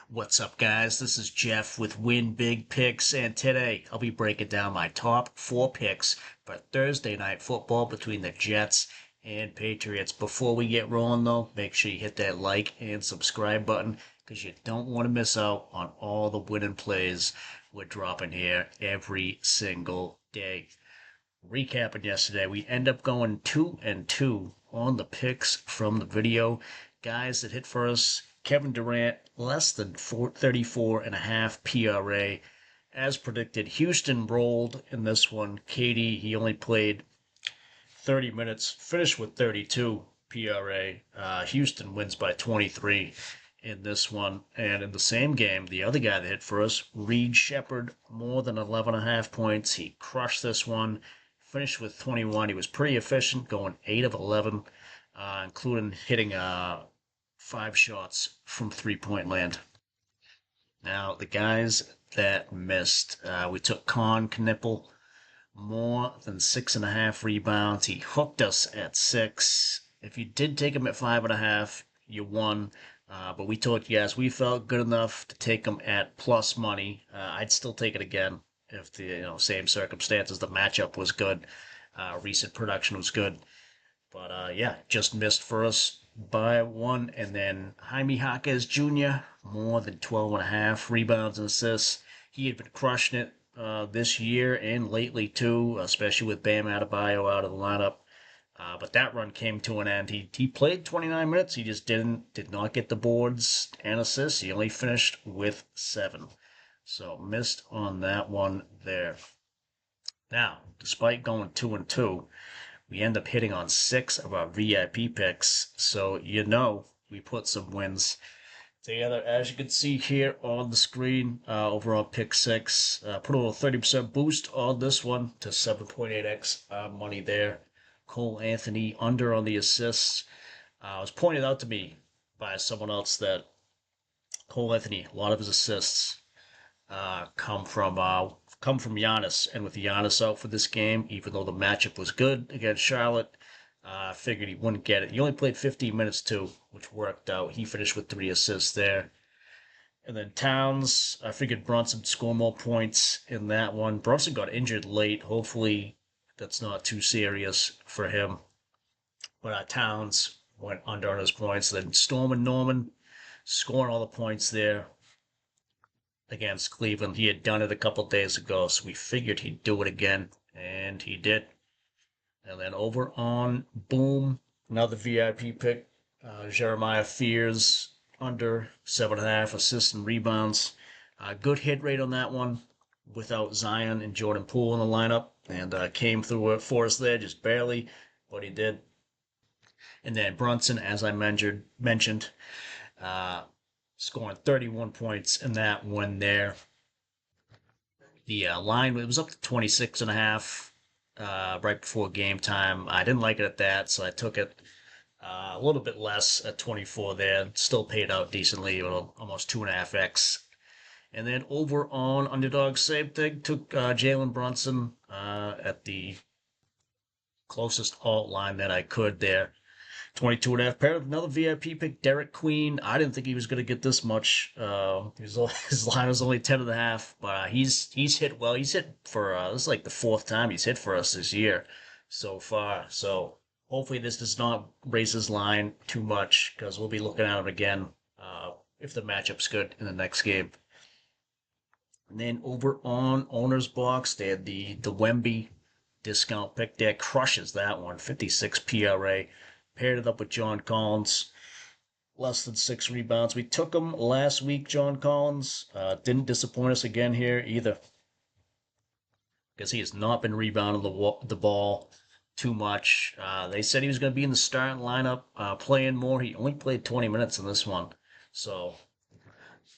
What's up, guys? This is Jeff with Win Big Picks, and today I'll be breaking down my top four picks for Thursday night football between the Jets and Patriots. Before we get rolling, though, make sure you hit that like and subscribe button because you don't want to miss out on all the winning plays we're dropping here every single day. Recapping yesterday, we end up going 2-2 on the picks from the video. Guys that hit for us: Kevin Durant, less than 34.5 PRA. As predicted, Houston rolled in this one. Katie, he only played 30 minutes, finished with 32 PRA. Houston wins by 23 in this one. And in the same game, the other guy that hit for us, Reed Shepard, more than 11.5 points. He crushed this one, finished with 21. He was pretty efficient, going 8 of 11, including hitting 5 shots from three-point land. Now, the guys that missed, we took Con Knipple, more than 6.5 rebounds. He hooked us at 6. If you did take him at 5.5, you won. But we told you guys we felt good enough to take him at plus money. I'd still take it again if the same circumstances. The matchup was good. Recent production was good. But yeah, just missed for us by 1. And then Jaime Jaquez Jr., more than 12.5 rebounds and assists. He had been crushing it this year and lately too, especially with Bam Adebayo out of the lineup. But that run came to an end. He played 29 minutes. He just did not get the boards and assists. He only finished with 7. So missed on that one there. Now, despite going 2-2, we end up hitting on 6 of our VIP picks. So we put some wins together. As you can see here on the screen, over on pick 6, put a little 30% boost on this one to 7.8x money there. Cole Anthony under on the assists. It was pointed out to me by someone else that Cole Anthony, a lot of his assists come from Giannis, and with Giannis out for this game, even though the matchup was good against Charlotte, I figured he wouldn't get it. He only played 15 minutes too, which worked out. He finished with 3 assists there. And then Towns, I figured Brunson would score more points in that one. Brunson got injured late. Hopefully that's not too serious for him. But Towns went under on his points. Then Storm and Norman scoring all the points there against Cleveland. He had done it a couple days ago, so we figured he'd do it again, and he did. And then over on Boom, another VIP pick, Jeremiah Fears, under 7.5 assists and rebounds. Good hit rate on that one without Zion and Jordan Poole in the lineup, and came through it for us there, just barely, but he did. And then Brunson, as I mentioned, scoring 31 points in that one there. The line, it was up to 26.5 right before game time. I didn't like it at that, so I took it a little bit less at 24 there. Still paid out decently, almost 2.5x. And then over on Underdog, same thing. Took Jalen Brunson at the closest alt line that I could there. 22.5. Paired with another VIP pick, Derek Queen. I didn't think he was going to get this much. His line was only 10.5, but he's hit well. He's hit for this is like the 4th time he's hit for us this year so far. So hopefully this does not raise his line too much, because we'll be looking at him again if the matchup's good in the next game. And then over on Owner's Box, they had the Wemby discount pick there. Crushes that one, 56 PRA. Paired it up with John Collins, less than 6 rebounds. We took him last week, John Collins. Didn't disappoint us again here either, because he has not been rebounding the ball too much. They said he was going to be in the starting lineup, playing more. He only played 20 minutes in this one. So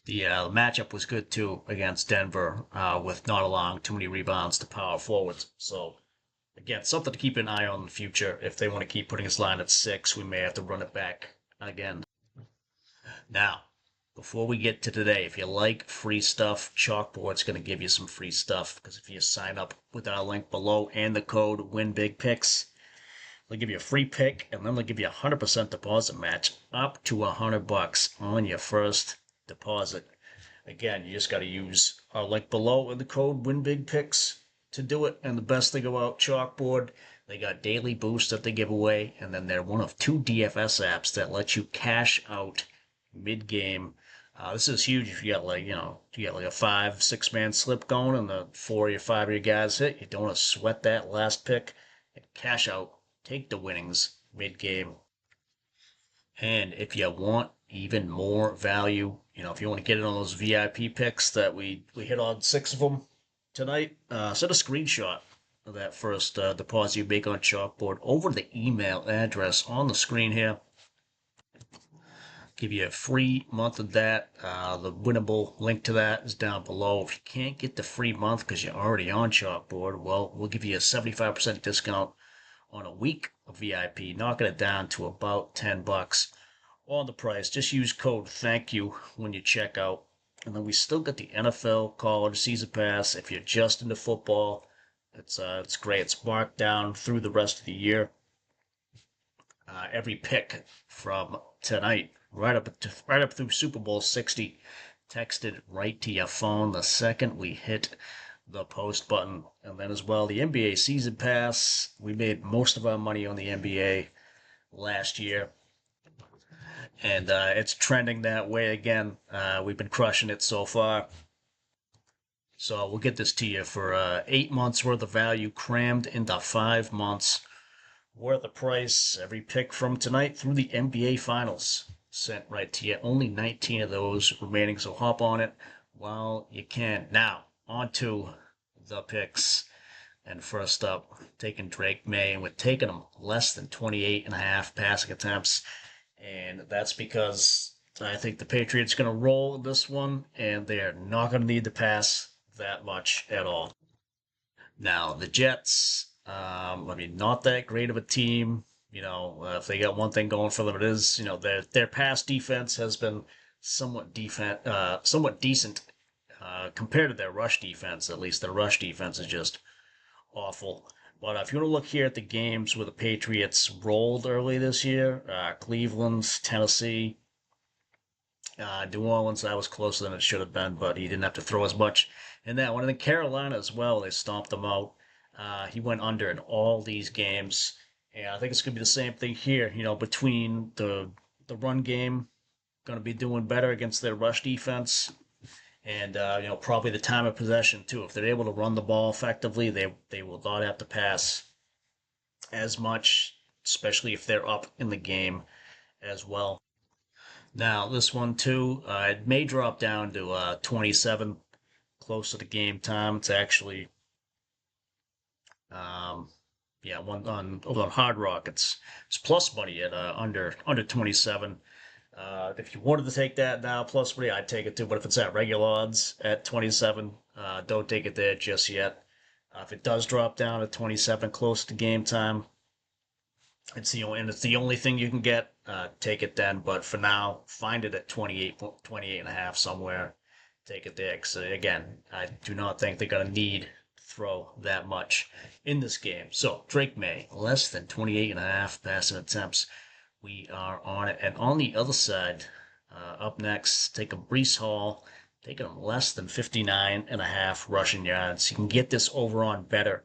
the matchup was good too against Denver, with not allowing too many rebounds to power forwards. So again, something to keep an eye on in the future. If they want to keep putting his line at 6, we may have to run it back again. Now, before we get to today, if you like free stuff, Chalkboard's going to give you some free stuff, because if you sign up with our link below and the code WINBIGPICKS, they'll give you a free pick, and then they'll give you a 100% deposit match up to $100 on your first deposit. Again, you just got to use our link below in the code WINBIGPICKS to do it. And the best thing about Chalkboard, they got daily boosts that they give away, and then they're one of two DFS apps that let you cash out mid-game. This is huge if you got you got like a 5, 6 man slip going, and the 4 or 5 of your guys hit. You don't want to sweat that last pick and cash out. Take the winnings mid-game. And if you want even more value, if you want to get in on those VIP picks that we hit on 6 of them tonight, send a screenshot of that first deposit you make on Chalkboard over the email address on the screen here. Give you a free month of that. The winnable link to that is down below. If you can't get the free month because you're already on Chalkboard, well, we'll give you a 75% discount on a week of VIP, knocking it down to about $10 on the price. Just use code THANKYOU when you check out. And then we still got the NFL college season pass. If you're just into football, it's great. It's marked down through the rest of the year. Every pick from tonight, right up through Super Bowl 60, texted right to your phone the second we hit the post button. And then as well, the NBA season pass. We made most of our money on the NBA last year, and it's trending that way again. We've been crushing it so far. So we'll get this to you for 8 months worth of value crammed into 5 months worth of price. Every pick from tonight through the NBA Finals sent right to you. Only 19 of those remaining, so hop on it while you can. Now, on to the picks. And first up, taking Drake May, and we're taking him less than 28.5 passing attempts. And that's because I think the Patriots are going to roll this one, and they're not going to need to pass that much at all. Now, the Jets, not that great of a team. If they got one thing going for them, it is, their pass defense has been somewhat decent compared to their rush defense. At least their rush defense is just awful. But if you want to look here at the games where the Patriots rolled early this year, Cleveland, Tennessee, New Orleans, that was closer than it should have been, but he didn't have to throw as much in that one. And then Carolina as well, they stomped them out. He went under in all these games. And I think it's going to be the same thing here, between the run game, going to be doing better against their rush defense. And, probably the time of possession, too. If they're able to run the ball effectively, they will not have to pass as much, especially if they're up in the game as well. Now, this one, too, it may drop down to 27 close to the game time. It's actually, over on Hard Rock, it's plus money at under 27. If you wanted to take that now plus money, I'd take it too. But if it's at regular odds at 27, don't take it there just yet. If it does drop down to 27 close to game time, it's the only thing you can get. Take it then. But for now, find it at 28 and a half somewhere. Take it there. Because again, I do not think they're gonna need to throw that much in this game. So Drake May, less than 28 and a half passing attempts. We are on it. And on the other side, up next, take a Breece Hall, taking him less than 59 and a half rushing yards. You can get this over on Betr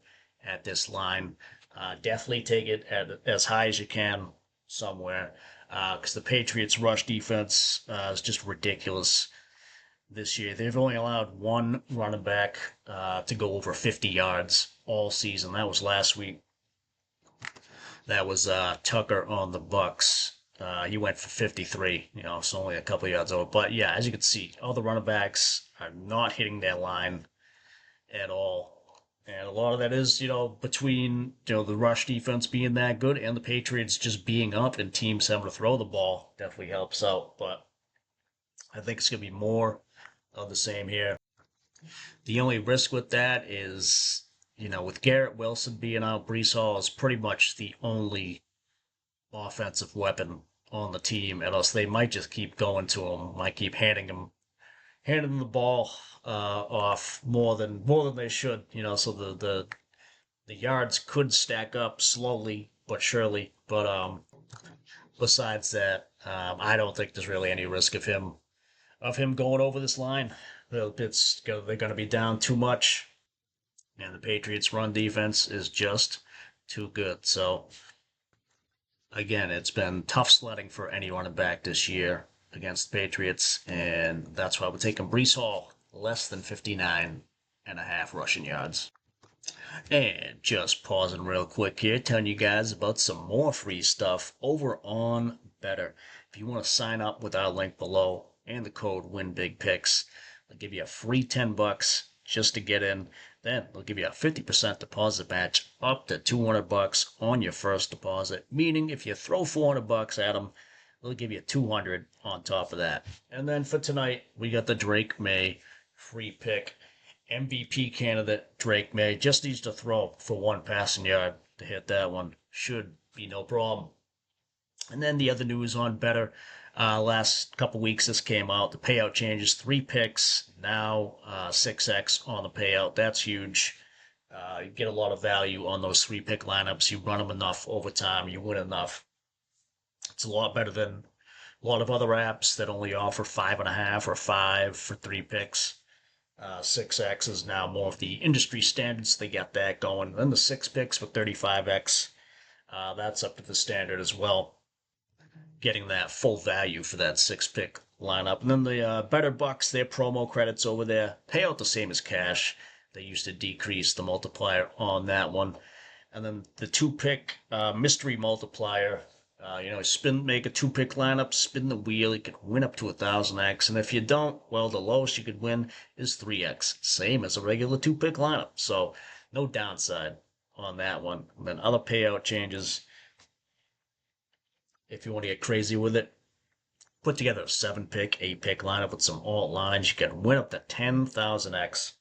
at this line. Definitely take it at as high as you can somewhere, because the Patriots' rush defense is just ridiculous this year. They've only allowed one running back to go over 50 yards all season. That was last week. That was Tucker on the Bucks. He went for 53, so only a couple of yards over. But yeah, as you can see, all the running backs are not hitting their line at all. And a lot of that is, between, the rush defense being that good and the Patriots just being up and teams having to throw the ball definitely helps out. But I think it's going to be more of the same here. The only risk with that is, with Garrett Wilson being out, Breece Hall is pretty much the only offensive weapon on the team, and else they might just keep going to him, might keep handing him the ball off more than they should, so the yards could stack up slowly but surely. But besides that, I don't think there's really any risk of him of him going over this line. They're going to be down too much, and the Patriots' run defense is just too good. So again, it's been tough sledding for any running back this year against the Patriots, and that's why we're taking Brees Hall less than 59.5 rushing yards. And just pausing real quick here, telling you guys about some more free stuff over on Betr. If you want to sign up with our link below and the code WINBIGPICKS, they'll give you a free $10 just to get in. Then they'll give you a 50% deposit match up to $200 on your first deposit. Meaning if you throw $400 at them, they'll give you 200 on top of that. And then for tonight, we got the Drake May free pick. MVP candidate Drake May just needs to throw for one passing yard to hit that one. Should be no problem. And then the other news on Betr. Last couple weeks this came out. The payout changes. 3 picks, now 6x on the payout. That's huge. You get a lot of value on those 3-pick lineups. You run them enough over time, you win enough. It's a lot better than a lot of other apps that only offer 5.5 or 5 for 3 picks. 6x is now more of the industry standards. They got that going. Then the 6 picks with 35x, that's up to the standard as well. Getting that full value for that 6-pick lineup. And then the Betr Bucks, their promo credits over there, pay out the same as cash. They used to decrease the multiplier on that one. And then the 2-pick mystery multiplier. Make a 2-pick lineup, spin the wheel, you could win up to 1,000x. And if you don't, well, the lowest you could win is 3x, same as a regular 2-pick lineup. So no downside on that one. And then other payout changes, if you want to get crazy with it, put together a 7-pick, 8-pick lineup with some alt lines. You can win up to 10,000x.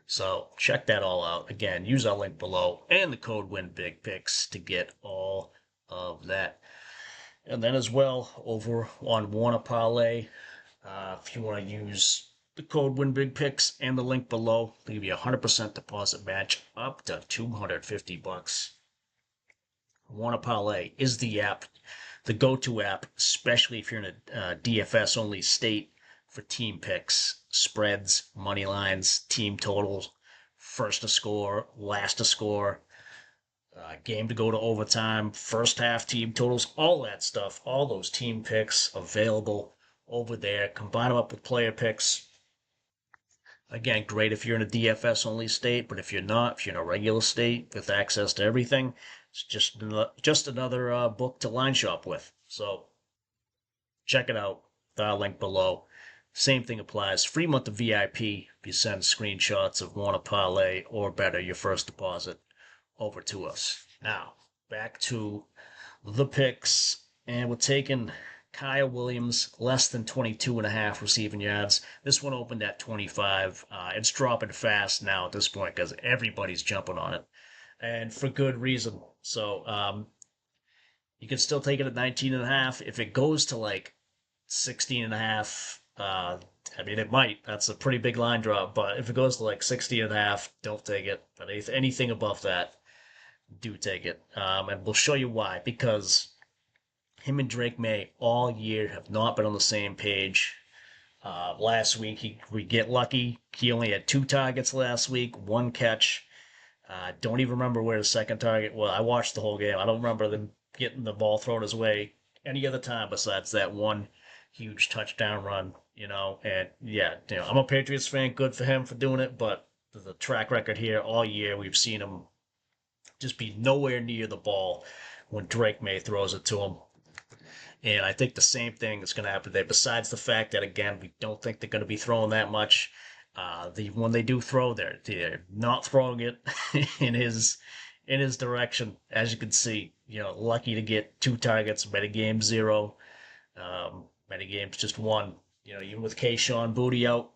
So check that all out. Again, use our link below and the code WINBIGPICKS to get all of that. And then as well, over on Warner Parlay, if you want to use the code WINBIGPICKS and the link below, they'll give you a 100% deposit match up to $250. Warner Parlay is the app, the go-to app, especially if you're in a DFS-only state for team picks, spreads, money lines, team totals, first to score, last to score, game to go to overtime, first half team totals, all that stuff, all those team picks available over there. Combine them up with player picks. Again, great if you're in a DFS only state, but if you're not, if you're in a regular state with access to everything, it's just another book to line shop with. So check it out. The link below. Same thing applies. Free month of VIP if you send screenshots of Warner Parlay or Betr, your first deposit, over to us. Now, back to the picks, and we're taking Kyle Williams, less than 22.5 receiving yards. This one opened at 25. It's dropping fast now at this point because everybody's jumping on it, and for good reason. So you can still take it at 19.5. If it goes to like 16.5, it might. That's a pretty big line drop, but if it goes to like 16.5, don't take it. But anything above that, do take it. And we'll show you why. Because him and Drake May all year have not been on the same page. Last week, we get lucky. He only had 2 targets last week, 1 catch. Don't even remember where the second target was. I watched the whole game. I don't remember them getting the ball thrown his way any other time besides that one huge touchdown run, And yeah, I'm a Patriots fan. Good for him for doing it, but the track record here all year, we've seen him just be nowhere near the ball when Drake May throws it to him. And I think the same thing is going to happen today, besides the fact that, again, we don't think they're going to be throwing that much. When they do throw, they're not throwing it in his direction. As you can see, lucky to get 2 targets, many games 0. Many games just 1. Even with Kayshon Boutte out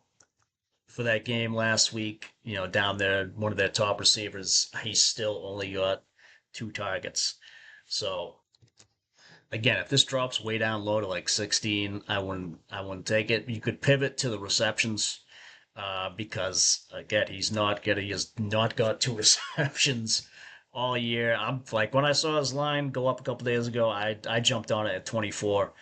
for that game last week, down there, one of their top receivers, he still only got 2 targets. So again, if this drops way down low to like 16, I wouldn't take it. You could pivot to the receptions, because again, he has not got 2 receptions all year. I'm like, when I saw his line go up a couple days ago, I jumped on it at 24.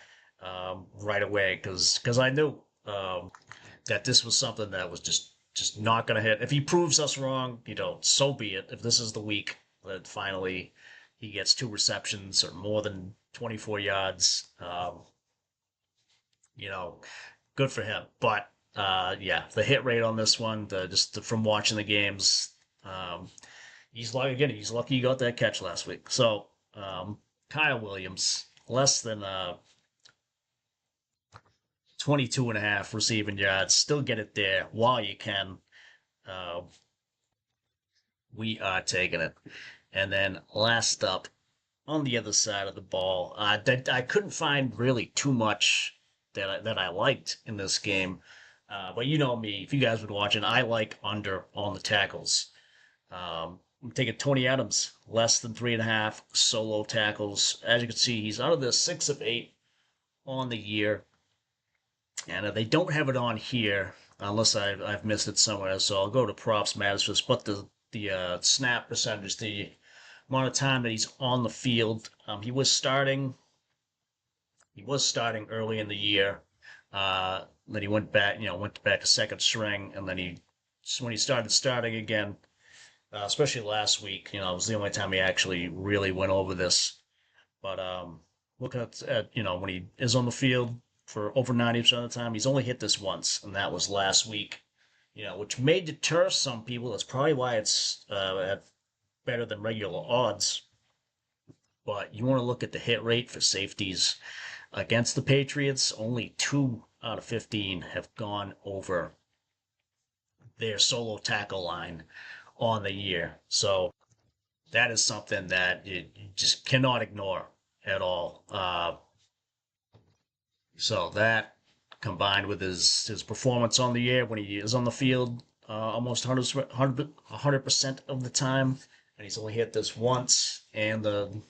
right away because I knew that this was something that was just not going to hit. If he proves us wrong, so be it. If this is the week that finally he gets 2 receptions or more than 24 yards, you know, good for him. But yeah, the hit rate on this one, from watching the games, um, he's lucky again. He's lucky he got that catch last week. So Kyle Williams, less than 22 and a half receiving yards. Still get it there while you can. Uh, we are taking it. And then last up, on the other side of the ball, I couldn't find really too much that I liked in this game. But you know me, if you guys been watching, I like under on the tackles. I'm taking Tony Adams, less than 3.5 solo tackles. As you can see, he's out of the 6 of 8 on the year. And they don't have it on here unless I've missed it somewhere. So I'll go to props matters for this. But the snap percentage, the amount of time that he's on the field. He was starting. He was starting early in the year. Then he went back. Went back to second string, and then when he starting again, especially last week. It was the only time he actually really went over this. But look at when he is on the field for over 90% of the time, he's only hit this once, and that was last week. Which may deter some people. That's probably why it's at better than regular odds. But you want to look at the hit rate for safeties against the Patriots. Only 2 out of 15 have gone over their solo tackle line on the year. So that is something that you just cannot ignore at all. So that combined with his performance on the air when he is on the field almost 100% of the time, and he's only hit this once, and the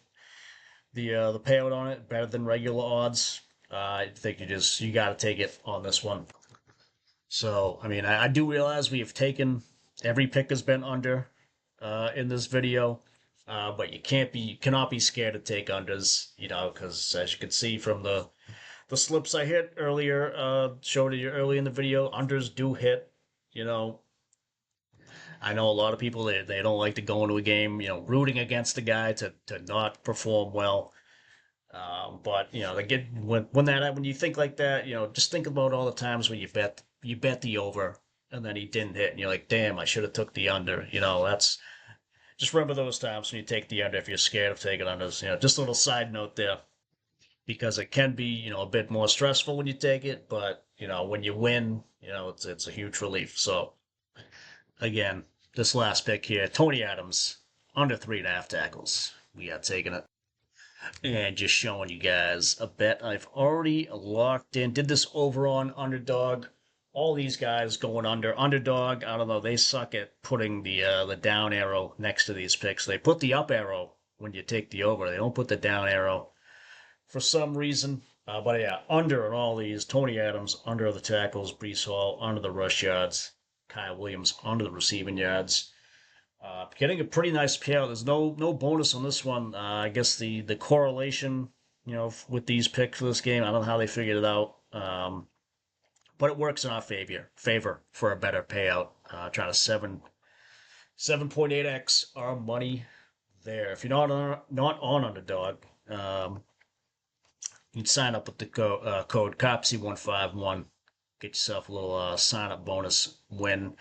payout on it better than regular odds. I think you got to take it on this one. So I mean, I do realize we have taken every pick has been under in this video, but you cannot be scared to take unders, because as you can see from the slips I hit earlier, showed you early in the video, unders do hit. You know, I know a lot of people they don't like to go into a game, rooting against the guy to not perform well. But they get when you think like that, just think about all the times when you bet the over and then he didn't hit, and you're like, damn, I should have took the under. That's just remember those times when you take the under if you're scared of taking unders. Just a little side note there because it can be a bit more stressful when you take it, but when you win, it's a huge relief. So again, this last pick here, Tony Adams, under 3.5 tackles. We are taking it. And just showing you guys a bet I've already locked in. Did this over on underdog. All these guys going under. Underdog, I don't know, they suck at putting the down arrow next to these picks. They put the up arrow when you take the over. They don't put the down arrow for some reason. But yeah, under on all these. Tony Adams, under the tackles. Brees Hall, under the rush yards. Kyle Williams, under the receiving yards. Getting a pretty nice payout. There's no bonus on this one. I guess the correlation, with these picks for this game, I don't know how they figured it out. But it works in our favor for a better payout. Trying to 7.8x our money there. If you're not on underdog, you can sign up with the code COPSY151. Get yourself a little sign up bonus when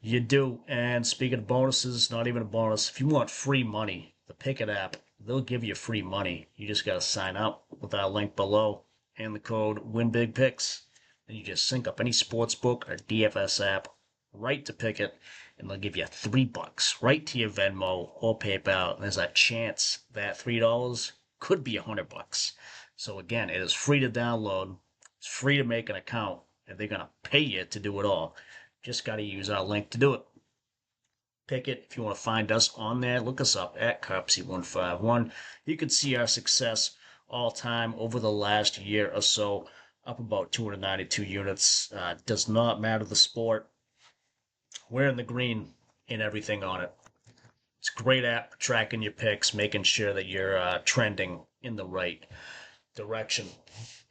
you do. And speaking of bonuses, not even a bonus, if you want free money, the Pickett app, they'll give you free money. You just got to sign up with our link below and the code WINBIGPICKS. And you just sync up any sportsbook or DFS app right to Pickett, and they'll give you $3 right to your Venmo or PayPal. And there's a chance that $3 could be $100. So again, it is free to download. It's free to make an account, and they're going to pay you to do it all. Just got to use our link to do it. Pick it. If you want to find us on there, look us up at Copsy151. You can see our success all time over the last year or so, up about 292 units. Does not matter the sport. We're in the green in everything on it. It's a great app for tracking your picks, making sure that you're trending in the right direction.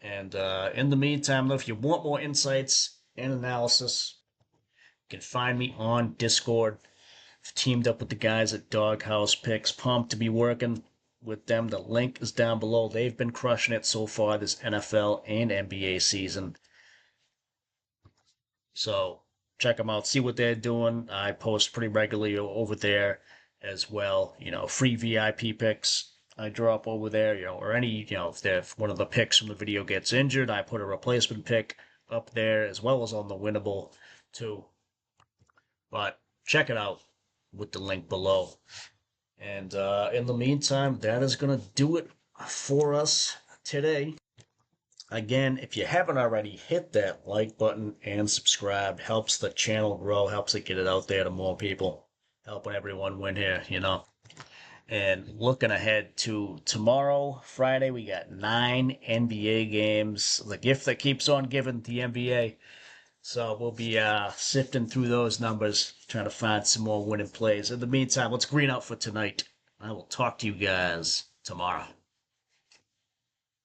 And in the meantime, though, if you want more insights and analysis, you can find me on Discord. I've teamed up with the guys at Doghouse Picks. Pumped to be working with them. The link is down below. They've been crushing it so far this NFL and NBA season. So check them out, see what they're doing. I post pretty regularly over there as well. Free VIP picks I drop over there. Or any, if one of the picks from the video gets injured, I put a replacement pick up there as well as on the winnable too. But check it out with the link below. And in the meantime, that is going to do it for us today. Again, if you haven't already, hit that like button and subscribe. Helps the channel grow, helps it get it out there to more people, helping everyone win here. And looking ahead to tomorrow, Friday, we got 9 NBA games. The gift that keeps on giving, the NBA. So we'll be sifting through those numbers, trying to find some more winning plays. In the meantime, let's green out for tonight. I will talk to you guys tomorrow.